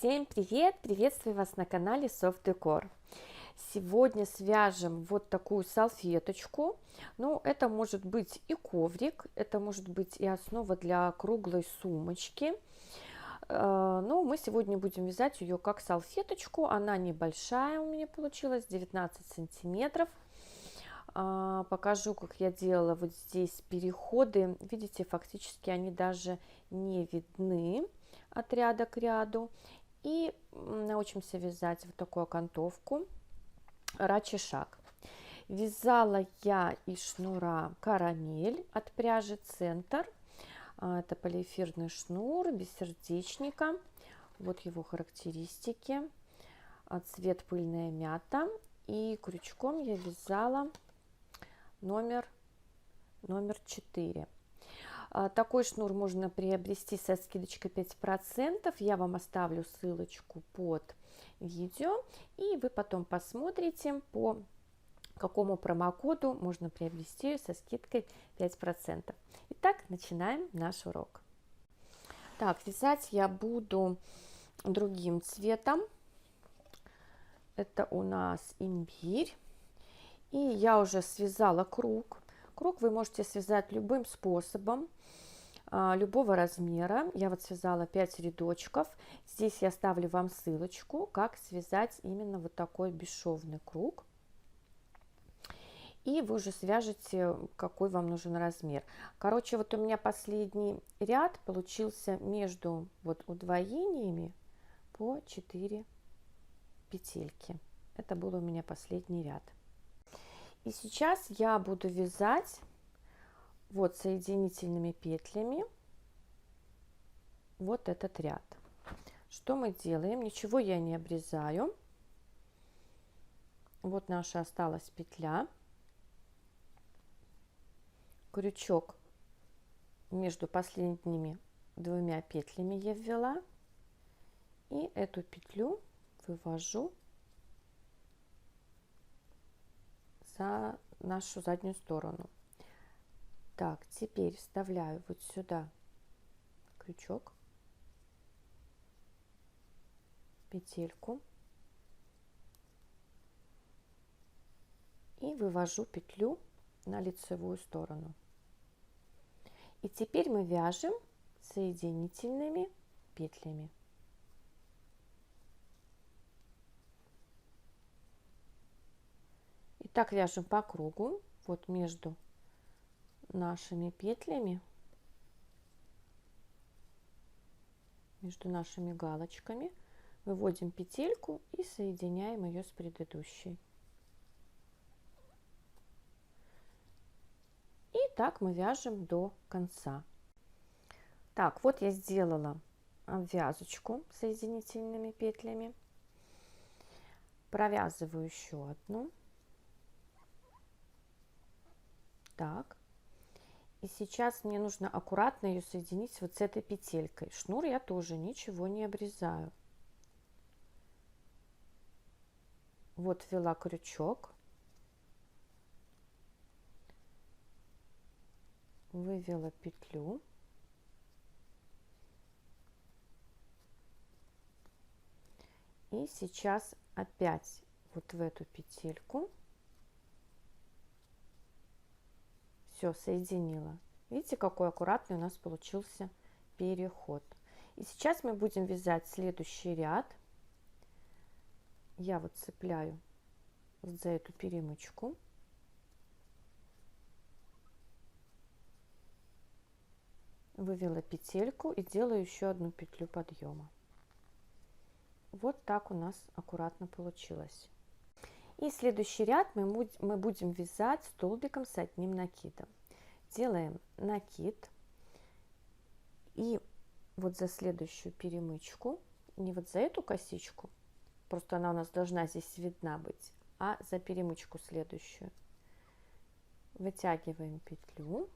Всем привет! Приветствую вас на канале Soft Decor. Сегодня свяжем вот такую салфеточку. Ну, это может быть и коврик, это может быть и основа для круглой сумочки. Но мы сегодня будем вязать ее как салфеточку. Она небольшая у меня получилась, 19 сантиметров. Покажу, как я делала вот здесь переходы. Видите, фактически они даже не видны от ряда к ряду. И научимся вязать вот такую окантовку рачий шаг. Вязала я из шнура карамель от пряжи Центр. Это полиэфирный шнур без сердечника. Вот его характеристики. Цвет пыльная мята. И крючком я вязала номер 4. Такой шнур можно приобрести со скидочкой 5%. Я вам оставлю ссылочку под видео, и вы потом посмотрите, по какому промокоду можно приобрести со скидкой 5%. Итак, начинаем наш урок. Так, вязать я буду другим цветом. Это у нас имбирь. И я уже связала круг. Круг вы можете связать любым способом, любого размера. Я вот связала 5 рядочков. Здесь я оставлю вам ссылочку, как связать именно вот такой бесшовный круг. И вы уже свяжете, какой вам нужен размер. Короче, вот у меня последний ряд получился между вот удвоениями по 4 петельки. Это был у меня последний ряд. И сейчас я буду вязать вот соединительными петлями вот этот ряд. Что мы делаем? Ничего я не обрезаю. Вот наша осталась петля. Крючок между последними двумя петлями я ввела. И эту петлю вывожу за нашу заднюю сторону. Так, теперь вставляю вот сюда крючок, петельку и вывожу петлю на лицевую сторону. И теперь мы вяжем соединительными петлями. И так вяжем по кругу, вот между нашими петлями, между нашими галочками, выводим петельку и соединяем ее с предыдущей. И так мы вяжем до конца. Так, вот я сделала обвязочку соединительными петлями. Провязываю еще одну. Так. И сейчас мне нужно аккуратно ее соединить вот с этой петелькой. Шнур я тоже ничего не обрезаю. Вот ввела крючок. Вывела петлю. И сейчас опять вот в эту петельку. Все, соединила. Видите, какой аккуратный у нас получился переход. И сейчас мы будем вязать следующий ряд. Я вот цепляю вот за эту перемычку. Вывела петельку и делаю еще одну петлю подъема. Вот так у нас аккуратно получилось. И следующий ряд мы будем вязать столбиком с одним накидом. Делаем накид и вот за следующую перемычку, не вот за эту косичку, просто она у нас должна здесь видна быть, а за перемычку следующую. Вытягиваем петлю,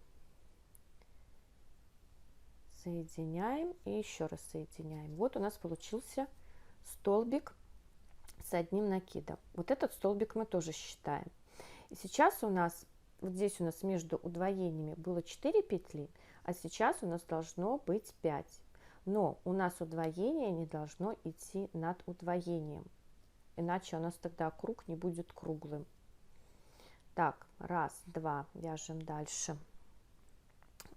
соединяем и еще раз соединяем. Вот у нас получился столбик с одним накидом. Вот этот столбик мы тоже считаем. И сейчас у нас, вот здесь у нас между удвоениями было 4 петли, а сейчас у нас должно быть 5. Но у нас удвоение не должно идти над удвоением, иначе у нас тогда круг не будет круглым. Так, раз, два, вяжем дальше.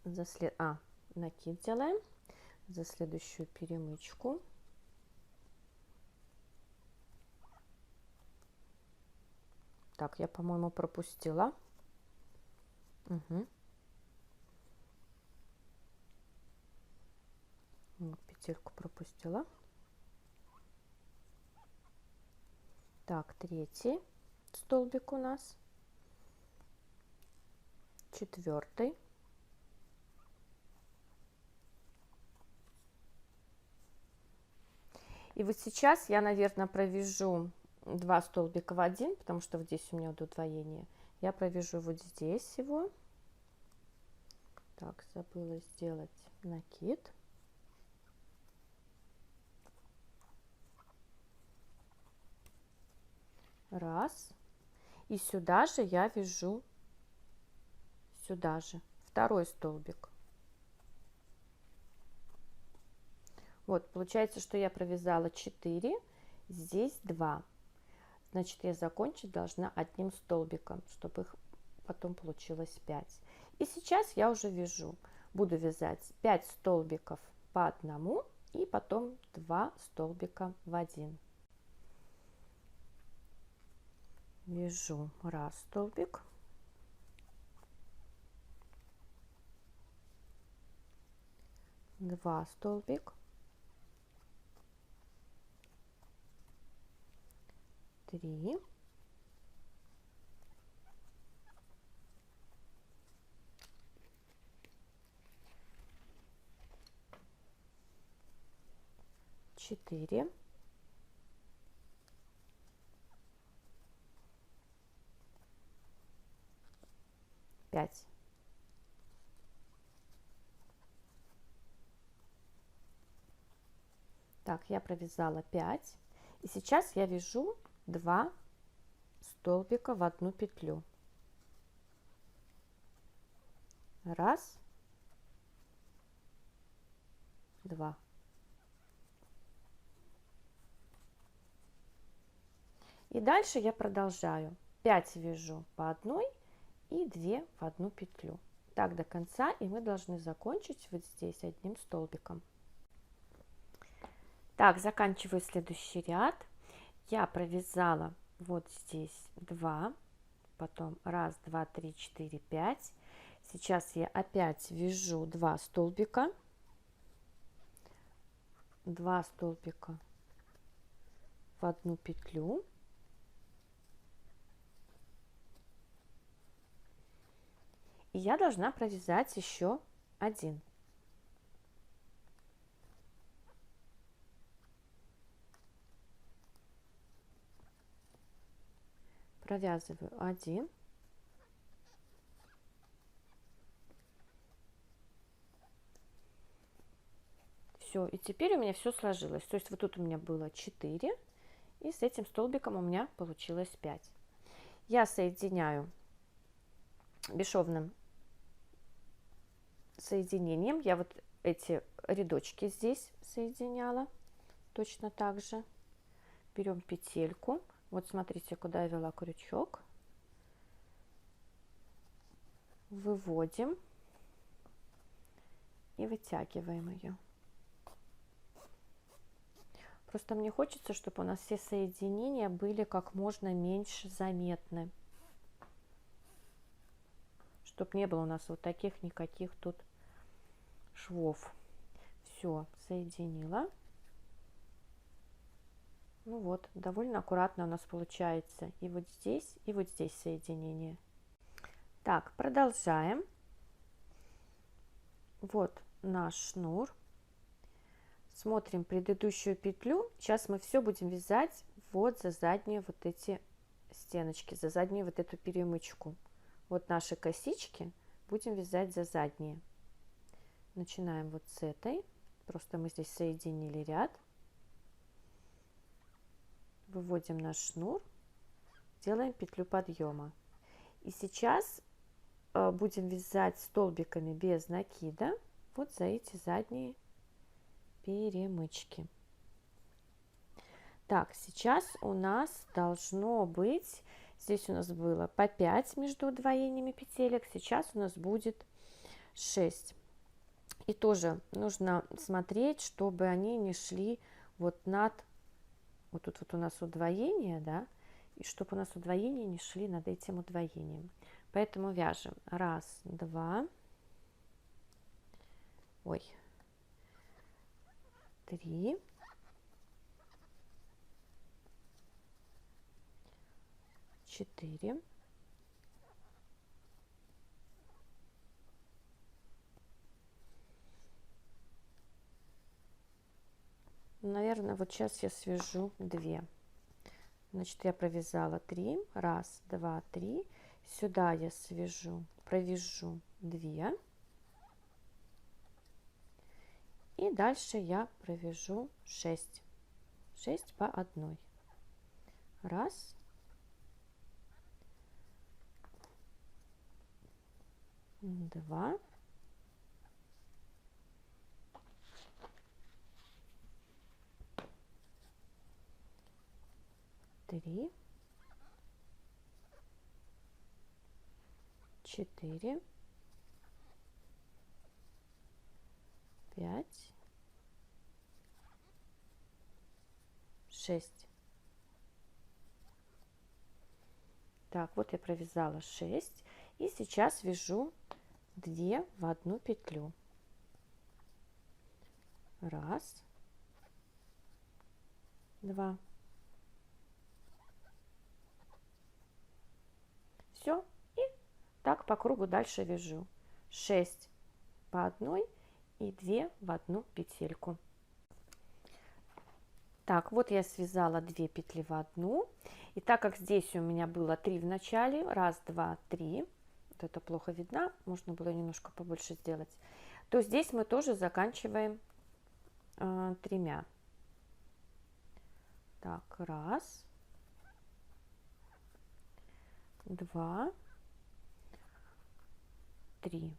Накид делаем за следующую перемычку. Так, я, по-моему, пропустила. Угу. Вот, петельку пропустила. Так, третий столбик у нас, четвертый, и вот сейчас я, наверное, провяжу 2 столбика в один, потому что вот здесь у меня удвоение. Я провяжу вот здесь его. Так, забыла сделать накид. Раз. И сюда же я вяжу, сюда же, второй столбик. Вот, получается, что я провязала 4, здесь 2. Значит, я закончить должна одним столбиком, чтобы их потом получилось 5. И сейчас я уже вяжу. Буду вязать 5 столбиков по одному и потом 2 столбика в один. Вяжу раз столбик, два столбик, 3, 4, 5. Так, я провязала 5. И сейчас я вяжу 2 столбика в одну петлю. Раз, два. И дальше я продолжаю. 5 вяжу по одной и 2 в одну петлю. Так до конца, и мы должны закончить вот здесь одним столбиком. Так, заканчиваю следующий ряд. Я провязала вот здесь 2, потом 1, 2, 3, 4, 5. Сейчас я опять вяжу 2 столбика, 2 столбика в одну петлю. И я должна провязать еще один. Провязываю один. Все, и теперь у меня все сложилось. То есть вот тут у меня было 4, и с этим столбиком у меня получилось 5. Я соединяю бесшовным соединением. Я вот эти рядочки здесь соединяла точно так же. Берем петельку. Вот смотрите, куда я вела крючок. Выводим и вытягиваем ее. Просто мне хочется, чтобы у нас все соединения были как можно меньше заметны. Чтобы не было у нас вот таких никаких тут швов. Все, соединила. Ну вот, довольно аккуратно у нас получается и вот здесь соединение. Так, продолжаем. Вот наш шнур. Смотрим предыдущую петлю. Сейчас мы все будем вязать вот за задние вот эти стеночки, за заднюю вот эту перемычку. Вот наши косички будем вязать за задние. Начинаем вот с этой. Просто мы здесь соединили ряд. Выводим наш шнур, делаем петлю подъема. И сейчас будем вязать столбиками без накида вот за эти задние перемычки. Так, сейчас у нас должно быть, здесь у нас было по 5 между удвоениями петелек, сейчас у нас будет 6. И тоже нужно смотреть, чтобы они не шли вот над, вот тут вот у нас удвоение, да, и чтобы у нас удвоения не шли над этим удвоением. Поэтому вяжем 1, 2, ой, 3, 4, наверное, вот сейчас я свяжу 2. Значит, я провязала 3, 1, 2, 3. Сюда я свяжу, провяжу 2. И дальше я провяжу 6. 6 по 1. 1, 2, 3, 4, 5, 6. Так, вот я провязала 6. И сейчас вяжу 2 в одну петлю. 1, 2. Все. И так по кругу дальше вяжу. 6 по одной и 2 в одну петельку. Так, вот я связала 2 петли в одну. И так как здесь у меня было 3 в начале, 1, 2, 3, вот это плохо видно, можно было немножко побольше сделать, то здесь мы тоже заканчиваем 3. Так, 1, 2, 3.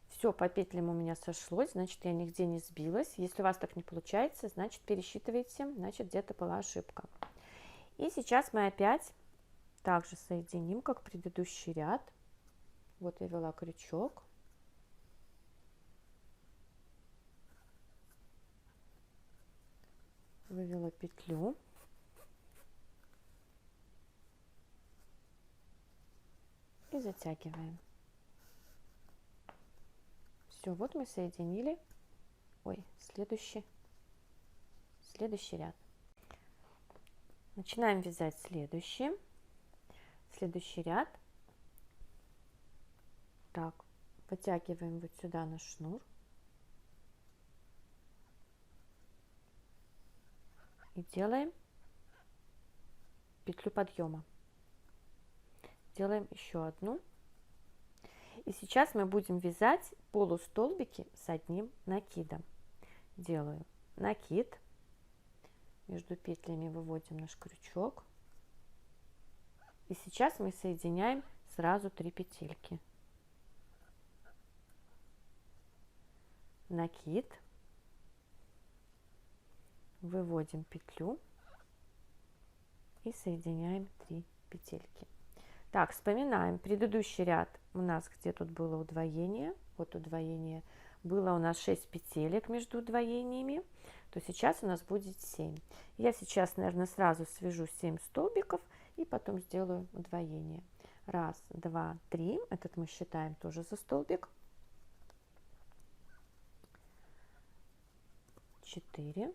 Все, по петлям у меня сошлось, значит, я нигде не сбилась. Если у вас так не получается, значит, пересчитывайте, значит, где-то была ошибка. И сейчас мы опять также соединим, как предыдущий ряд. Вот я ввела крючок. Вывела петлю. И затягиваем. Все, вот мы соединили, следующий ряд. Начинаем вязать следующий ряд. Так, вытягиваем вот сюда на шнур. И делаем петлю подъема. Делаем еще одну. И сейчас мы будем вязать полустолбики с одним накидом. Делаю накид, между петлями выводим наш крючок. И сейчас мы соединяем сразу 3 петельки. Накид, выводим петлю и соединяем 3 петельки. Так, вспоминаем, предыдущий ряд у нас, где тут было удвоение, вот удвоение, было у нас 6 петелек между удвоениями, то сейчас у нас будет 7. Я сейчас, наверное, сразу свяжу 7 столбиков и потом сделаю удвоение. 1, 2, 3, этот мы считаем тоже за столбик. 4,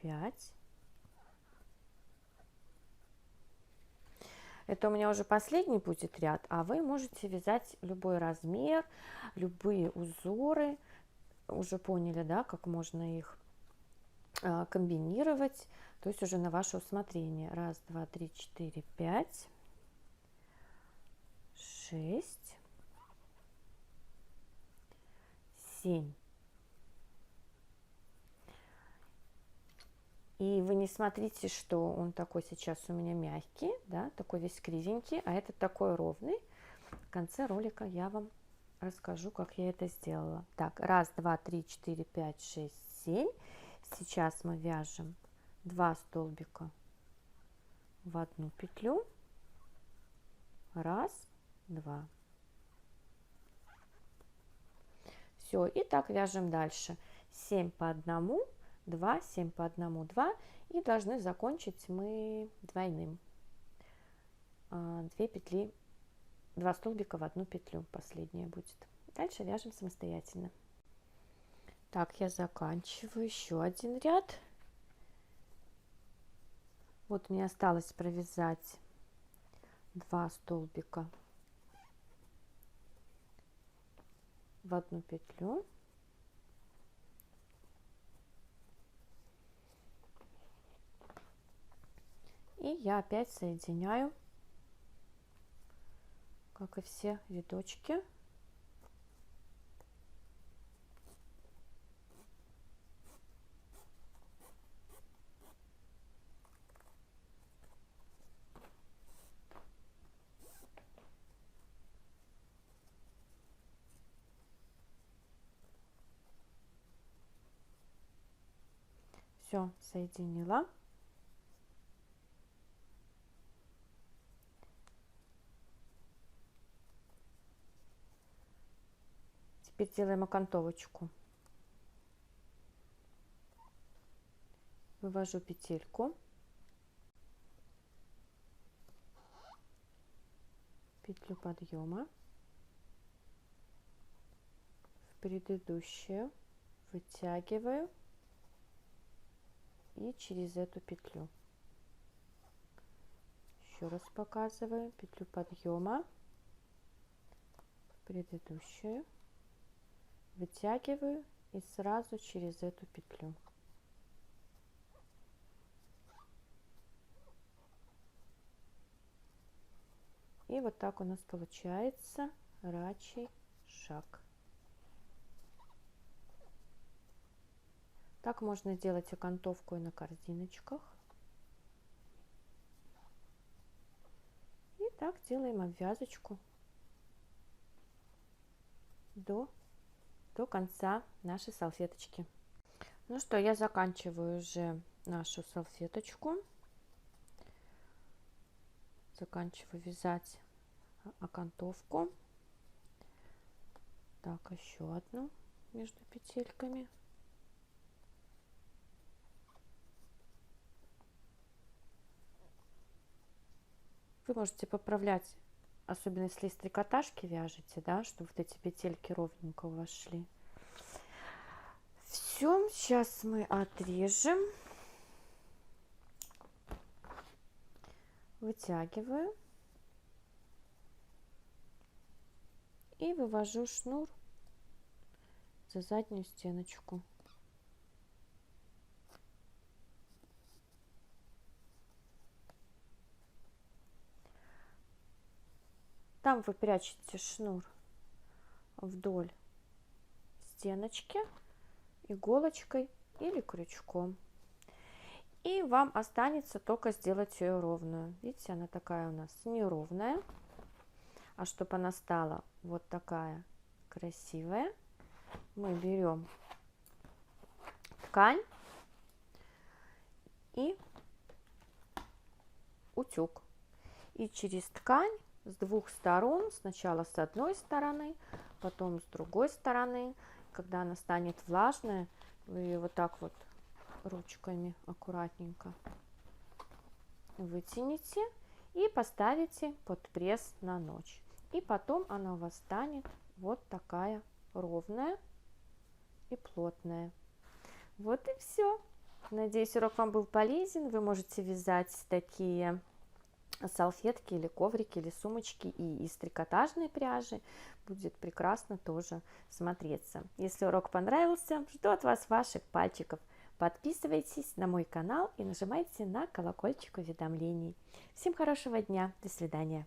5. Это у меня уже последний будет ряд, а вы можете вязать любой размер, любые узоры. Уже поняли, да, как можно их комбинировать, то есть уже на ваше усмотрение. 1, 2, 3, 4, 5, 6, 7. И вы не смотрите, что он такой сейчас у меня мягкий, да, такой весь кривенький, а этот такой ровный. В конце ролика я вам расскажу, как я это сделала. Так, 1, 2, 3, 4, 5, 6, 7. Сейчас мы вяжем 2 столбика в одну петлю. 1, 2. Все, и так вяжем дальше. 7 по 1, 2, 7 по 1, 2. И должны закончить мы двойным. 2 петли, 2 столбика в одну петлю, последняя будет. Дальше вяжем самостоятельно. Так, я заканчиваю еще один ряд. Вот мне осталось провязать 2 столбика в одну петлю. И я опять соединяю, как и все рядочки. Все, соединила. Теперь делаем окантовочку. Вывожу петельку, петлю подъема, в предыдущую вытягиваю и через эту петлю. Еще раз показываю, петлю подъема, в предыдущую вытягиваю и сразу через эту петлю. И вот так у нас получается рачий шаг. Так можно делать окантовку и на корзиночках. И так делаем обвязочку до конца нашей салфеточки. Ну что, я заканчиваю уже нашу салфеточку. Заканчиваю вязать окантовку. Так, еще одну между петельками. Вы можете поправлять, особенно если из трикотажки вяжете, да, чтобы вот эти петельки ровненько у вас шли. Все, сейчас мы отрежем. Вытягиваю и вывожу шнур за заднюю стеночку. Там вы прячете шнур вдоль стеночки иголочкой или крючком. И вам останется только сделать ее ровную. Видите, она такая у нас неровная. А чтобы она стала вот такая красивая, мы берем ткань и утюг. И через ткань с двух сторон, сначала с одной стороны, потом с другой стороны, когда она станет влажная, вы ее вот так вот ручками аккуратненько вытяните и поставите под пресс на ночь. И потом она у вас станет вот такая ровная и плотная. Вот и все. Надеюсь, урок вам был полезен. Вы можете вязать такие салфетки или коврики или сумочки и из трикотажной пряжи. Будет прекрасно тоже смотреться. Если урок понравился, жду от вас ваших пальчиков. Подписывайтесь на мой канал и нажимайте на колокольчик уведомлений. Всем хорошего дня. До свидания.